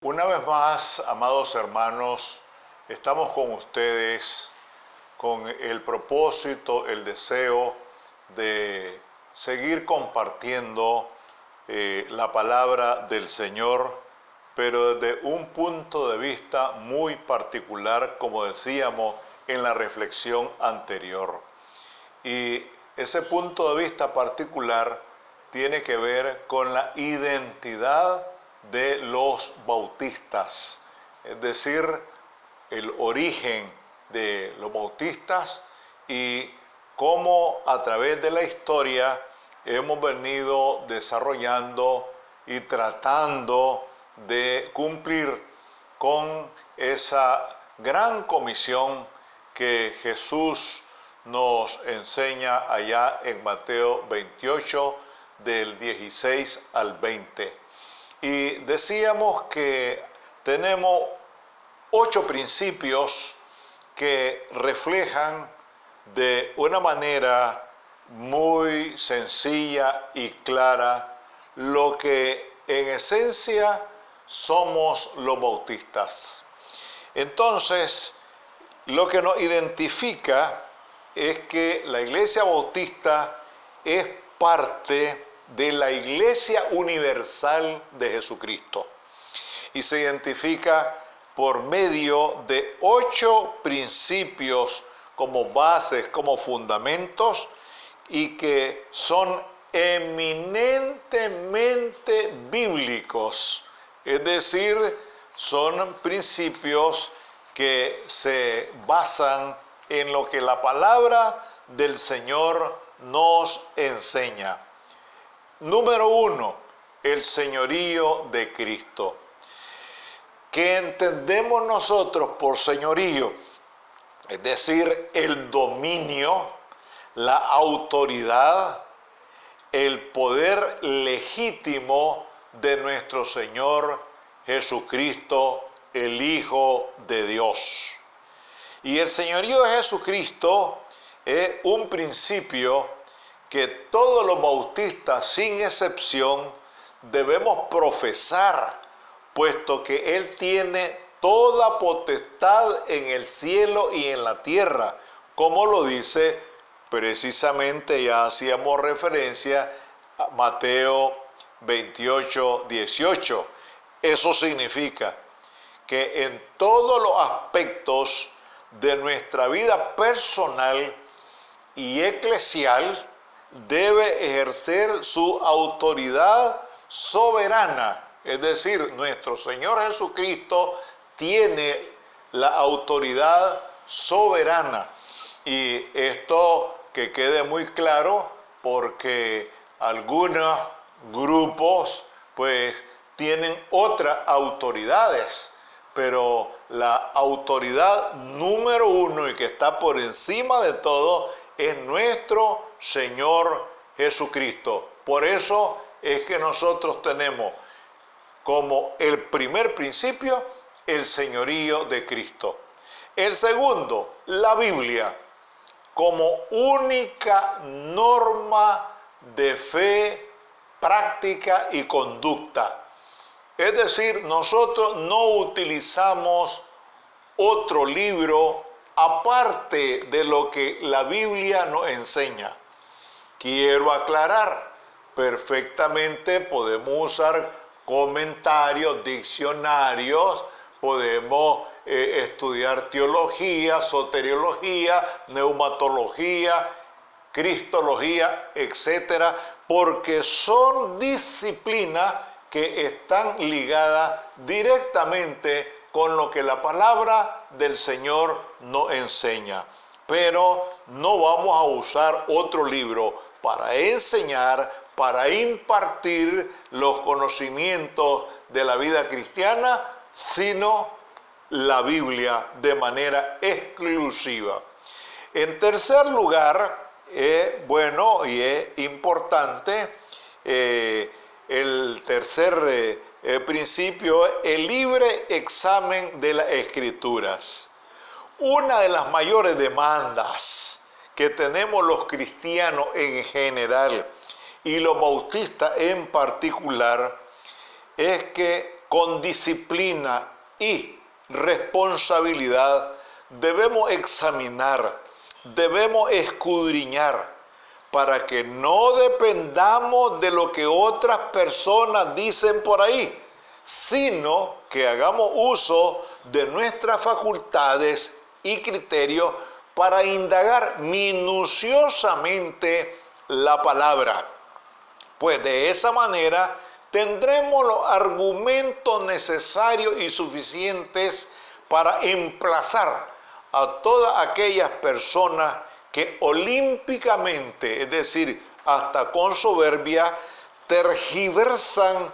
Una vez más, amados hermanos, estamos con ustedes con el propósito, el deseo de seguir compartiendo la palabra del Señor, pero desde un punto de vista muy particular, como decíamos en la reflexión anterior. Y ese punto de vista particular tiene que ver con la identidad de los bautistas, es decir, el origen de los bautistas y cómo a través de la historia hemos venido desarrollando y tratando de cumplir con esa gran comisión que Jesús nos enseña allá en Mateo 28, del 16 al 20. Y decíamos que tenemos 8 principios que reflejan de una manera muy sencilla y clara lo que en esencia somos los bautistas. Entonces, lo que nos identifica es que la Iglesia Bautista es parte de la Iglesia Universal de Jesucristo y se identifica por medio de 8 principios como bases, como fundamentos, y que son eminentemente bíblicos, es decir, son principios que se basan en lo que la palabra del Señor nos enseña. Número 1, el señorío de Cristo. ¿Qué entendemos nosotros por señorío? Es decir, el dominio, la autoridad, el poder legítimo de nuestro Señor Jesucristo, el Hijo de Dios. Y el señorío de Jesucristo es un principio que todos los bautistas, sin excepción, debemos profesar, puesto que Él tiene toda potestad en el cielo y en la tierra, como lo dice precisamente, ya hacíamos referencia a Mateo 28, 18. Eso significa que en todos los aspectos de nuestra vida personal y eclesial debe ejercer su autoridad soberana. Es decir, nuestro Señor Jesucristo tiene la autoridad soberana. Y esto que quede muy claro, porque algunos grupos pues tienen otras autoridades, pero la autoridad número 1 y que está por encima de todo es nuestro Señor Jesucristo. Por eso es que nosotros tenemos como el primer principio el señorío de Cristo. El segundo, la Biblia como única norma de fe, práctica y conducta. Es decir, nosotros no utilizamos otro libro aparte de lo que la Biblia nos enseña. Quiero aclarar, perfectamente podemos usar comentarios, diccionarios, podemos estudiar teología, soteriología, neumatología, cristología, etcétera, porque son disciplinas que están ligadas directamente con lo que la palabra del Señor nos enseña. Pero no vamos a usar otro libro para enseñar, para impartir los conocimientos de la vida cristiana, sino la Biblia de manera exclusiva. En tercer lugar, bueno y es importante, el tercer principio, el libre examen de las Escrituras. Una de las mayores demandas que tenemos los cristianos en general y los bautistas en particular es que con disciplina y responsabilidad, debemos examinar, debemos escudriñar, para que no dependamos de lo que otras personas dicen por ahí, sino que hagamos uso de nuestras facultades y criterios para indagar minuciosamente la palabra. Pues de esa manera tendremos los argumentos necesarios y suficientes para emplazar a todas aquellas personas que olímpicamente, es decir, hasta con soberbia, tergiversan,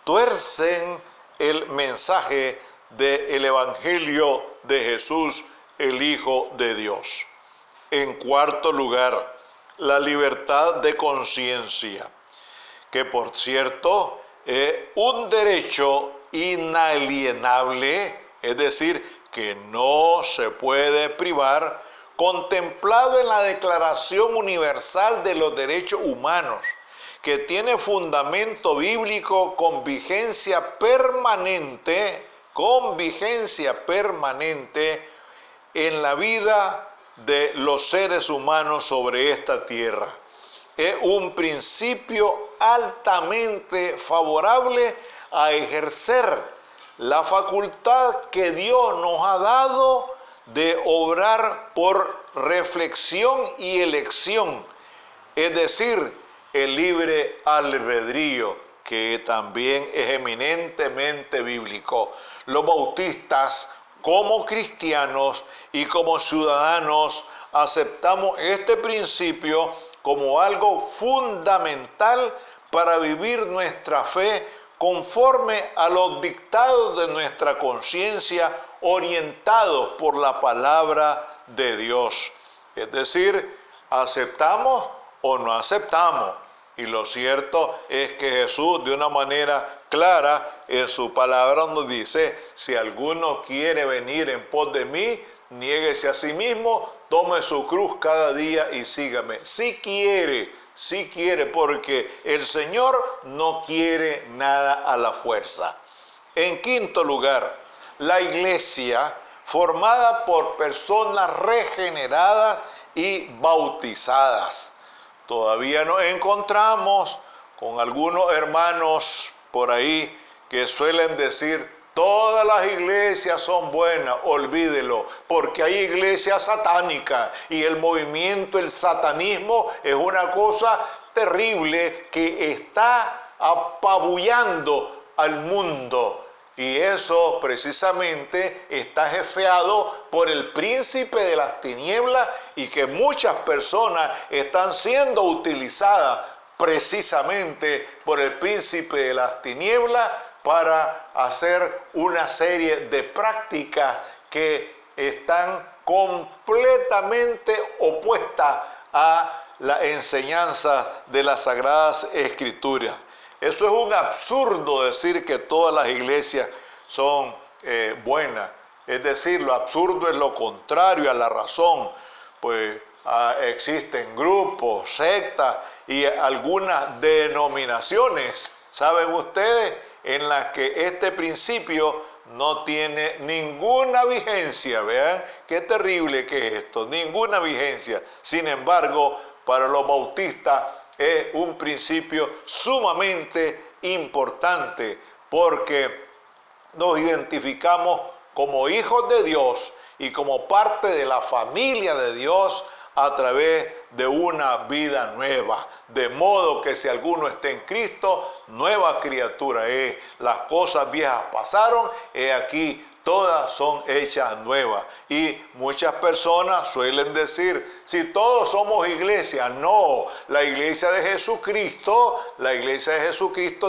tuercen el mensaje del Evangelio de Jesús, el Hijo de Dios. En cuarto lugar, la libertad de conciencia, que por cierto es un derecho inalienable, es decir, que no se puede privar, contemplado en la Declaración Universal de los Derechos Humanos, que tiene fundamento bíblico con vigencia permanente en la vida de los seres humanos sobre esta tierra. Es un principio altamente favorable a ejercer la facultad que Dios nos ha dado de obrar por reflexión y elección, es decir, el libre albedrío, que también es eminentemente bíblico. Los bautistas, como cristianos y como ciudadanos, aceptamos este principio como algo fundamental para vivir nuestra fe conforme a los dictados de nuestra conciencia, orientados por la palabra de Dios. Es decir, aceptamos o no aceptamos. Y lo cierto es que Jesús, de una manera clara, en su palabra nos dice: si alguno quiere venir en pos de mí, niéguese a sí mismo, tome su cruz cada día y sígame. Si quiere, porque el Señor no quiere nada a la fuerza. En quinto lugar, la iglesia, formada por personas regeneradas y bautizadas. Todavía nos encontramos con algunos hermanos por ahí que suelen decir: todas las iglesias son buenas. Olvídelo, porque hay iglesias satánicas y el movimiento, el satanismo, es una cosa terrible que está apabullando al mundo. Y eso precisamente está jefeado por el príncipe de las tinieblas, y que muchas personas están siendo utilizadas precisamente por el príncipe de las tinieblas para hacer una serie de prácticas que están completamente opuestas a la enseñanza de las Sagradas Escrituras. Eso es un absurdo, decir que todas las iglesias son buenas. Es decir, lo absurdo es lo contrario a la razón. Pues existen grupos, sectas y algunas denominaciones, ¿saben ustedes?, en las que este principio no tiene ninguna vigencia. Vean qué terrible que es esto, ninguna vigencia. Sin embargo, para los bautistas es un principio sumamente importante, porque nos identificamos como hijos de Dios y como parte de la familia de Dios a través de una vida nueva. De modo que si alguno está en Cristo, nueva criatura es. Las cosas viejas pasaron, he aquí, todas son hechas nuevas. Y muchas personas suelen decir: si todos somos iglesia. No, la iglesia de Jesucristo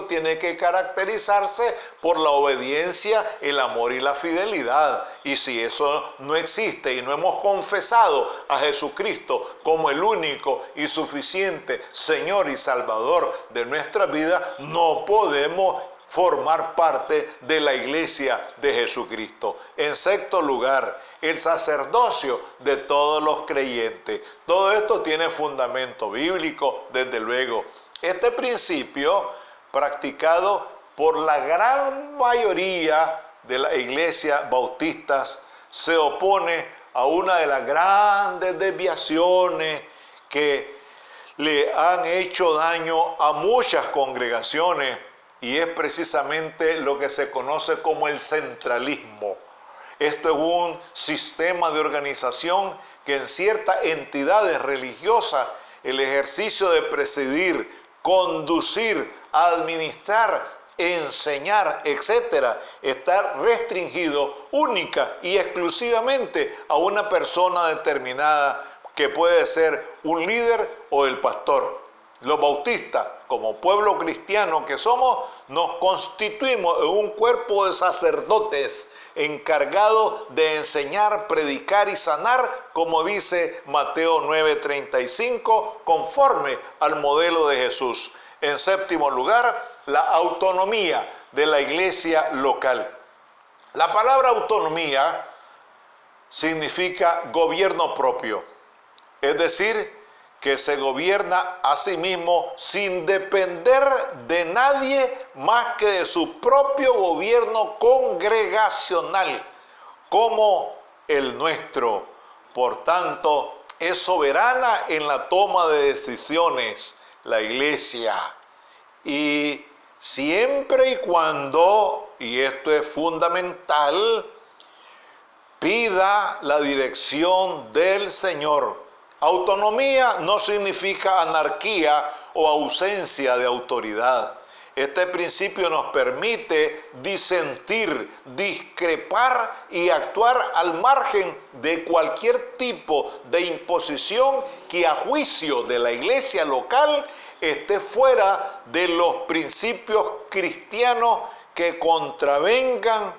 tiene que caracterizarse por la obediencia, el amor y la fidelidad. Y si eso no existe y no hemos confesado a Jesucristo como el único y suficiente Señor y Salvador de nuestra vida, no podemos formar parte de la iglesia de Jesucristo. En sexto lugar, el sacerdocio de todos los creyentes. Todo esto tiene fundamento bíblico, desde luego. Este principio, practicado por la gran mayoría de las iglesias bautistas se opone a una de las grandes desviaciones que le han hecho daño a muchas congregaciones, y es precisamente lo que se conoce como el centralismo. Esto es un sistema de organización que en ciertas entidades religiosas el ejercicio de presidir, conducir, administrar, enseñar, etcétera, está restringido única y exclusivamente a una persona determinada, que puede ser un líder o el pastor. Los bautistas, como pueblo cristiano que somos, nos constituimos en un cuerpo de sacerdotes encargados de enseñar, predicar y sanar, como dice Mateo 9:35, conforme al modelo de Jesús. En séptimo lugar, la autonomía de la iglesia local. La palabra autonomía significa gobierno propio, es decir, que se gobierna a sí mismo sin depender de nadie más que de su propio gobierno congregacional, como el nuestro. Por tanto, es soberana en la toma de decisiones la iglesia. Y siempre y cuando, y esto es fundamental, pida la dirección del Señor. Autonomía no significa anarquía o ausencia de autoridad. Este principio nos permite disentir, discrepar y actuar al margen de cualquier tipo de imposición que a juicio de la iglesia local esté fuera de los principios cristianos que contravengan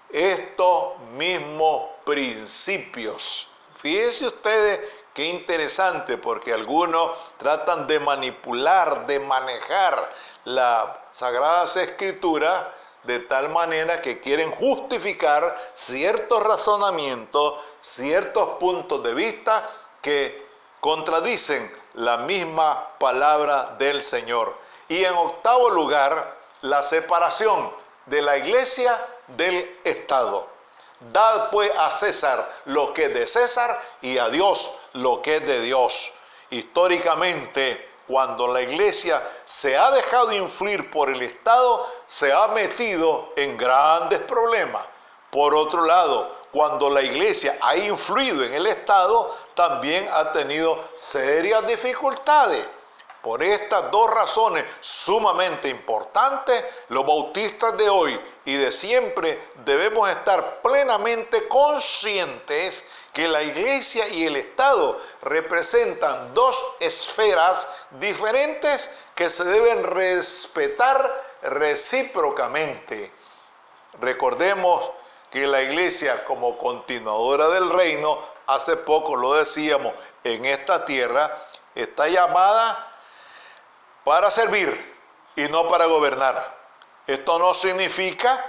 estos mismos principios. Fíjense ustedes qué interesante, porque algunos tratan de manipular, de manejar las Sagradas Escrituras de tal manera que quieren justificar ciertos razonamientos, ciertos puntos de vista que contradicen la misma palabra del Señor. Y en octavo lugar, la separación de la iglesia del Estado. Dad pues a César lo que es de César y a Dios lo que es de Dios. Históricamente, cuando la iglesia se ha dejado influir por el Estado, se ha metido en grandes problemas. Por otro lado, cuando la iglesia ha influido en el Estado, también ha tenido serias dificultades. Por estas dos razones sumamente importantes, los bautistas de hoy y de siempre debemos estar plenamente conscientes que la iglesia y el Estado representan dos esferas diferentes que se deben respetar recíprocamente. Recordemos que la iglesia, como continuadora del reino, hace poco lo decíamos, en esta tierra, está llamada para servir y no para gobernar. Esto no significa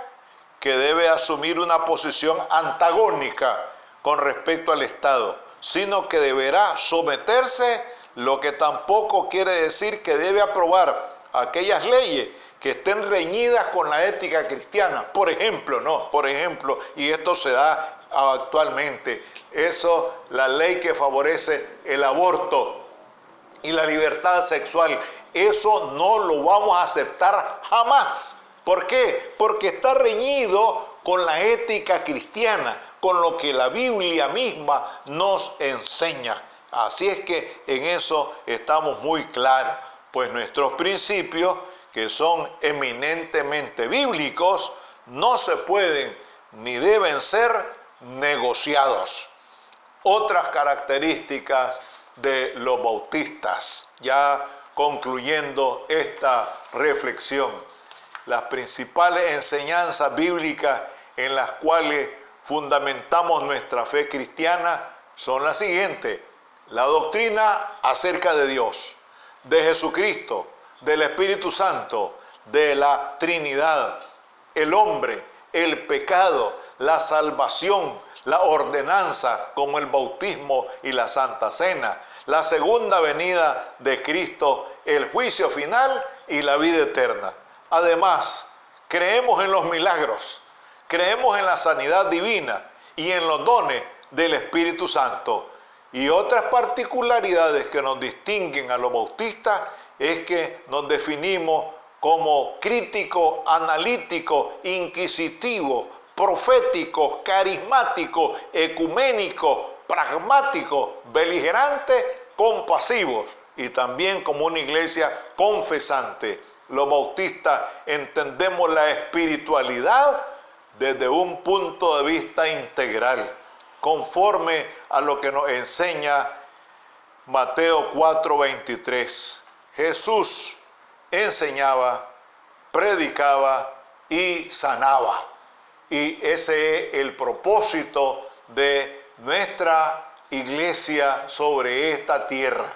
que debe asumir una posición antagónica con respecto al Estado, sino que deberá someterse, lo que tampoco quiere decir que debe aprobar aquellas leyes que estén reñidas con la ética cristiana. Por ejemplo, y esto se da actualmente, la ley que favorece el aborto y la libertad sexual, eso no lo vamos a aceptar jamás. ¿Por qué? Porque está reñido con la ética cristiana, con lo que la Biblia misma nos enseña. Así es que en eso estamos muy claros, pues nuestros principios, que son eminentemente bíblicos, no se pueden ni deben ser negociados. Otras características de los bautistas, ya concluyendo esta reflexión, las principales enseñanzas bíblicas en las cuales fundamentamos nuestra fe cristiana son las siguientes: la doctrina acerca de Dios, de Jesucristo, del Espíritu Santo, de la Trinidad, el hombre, el pecado, la salvación, la ordenanza como el bautismo y la Santa Cena, la segunda venida de Cristo, el juicio final y la vida eterna. Además, creemos en los milagros, creemos en la sanidad divina y en los dones del Espíritu Santo. Y otras particularidades que nos distinguen a los bautistas es que nos definimos como críticos, analíticos, inquisitivos, proféticos, carismáticos, ecuménicos, pragmáticos, beligerantes, compasivos y también como una iglesia confesante. Los bautistas entendemos la espiritualidad desde un punto de vista integral, conforme a lo que nos enseña Mateo 4:23. Jesús enseñaba, predicaba y sanaba. Y ese es el propósito de nuestra iglesia sobre esta tierra.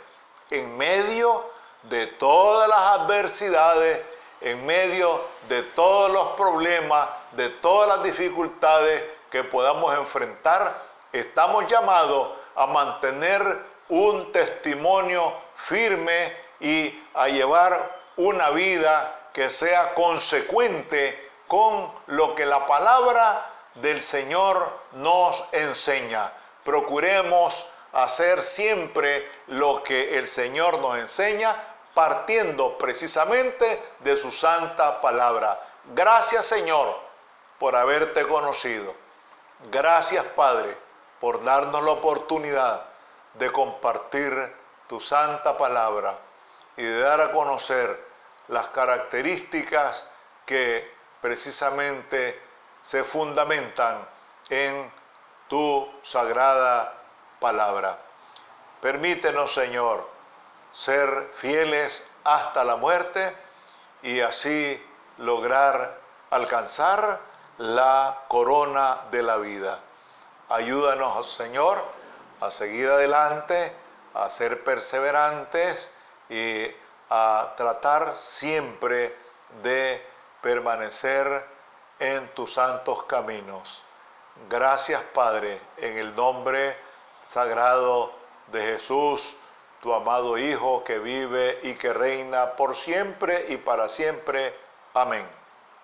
En medio de todas las adversidades, en medio de todos los problemas, de todas las dificultades que podamos enfrentar, estamos llamados a mantener un testimonio firme y a llevar una vida que sea consecuente con lo que la palabra del Señor nos enseña. Procuremos hacer siempre lo que el Señor nos enseña, partiendo precisamente de su santa palabra. Gracias, Señor, por haberte conocido. Gracias, Padre, por darnos la oportunidad de compartir tu santa palabra y de dar a conocer las características que precisamente se fundamentan en tu sagrada palabra. Permítenos, Señor, ser fieles hasta la muerte y así lograr alcanzar la corona de la vida. Ayúdanos, Señor, a seguir adelante, a ser perseverantes y a tratar siempre de permanecer en tus santos caminos. Gracias, Padre, en el nombre sagrado de Jesús, tu amado Hijo, que vive y que reina por siempre y para siempre. Amén.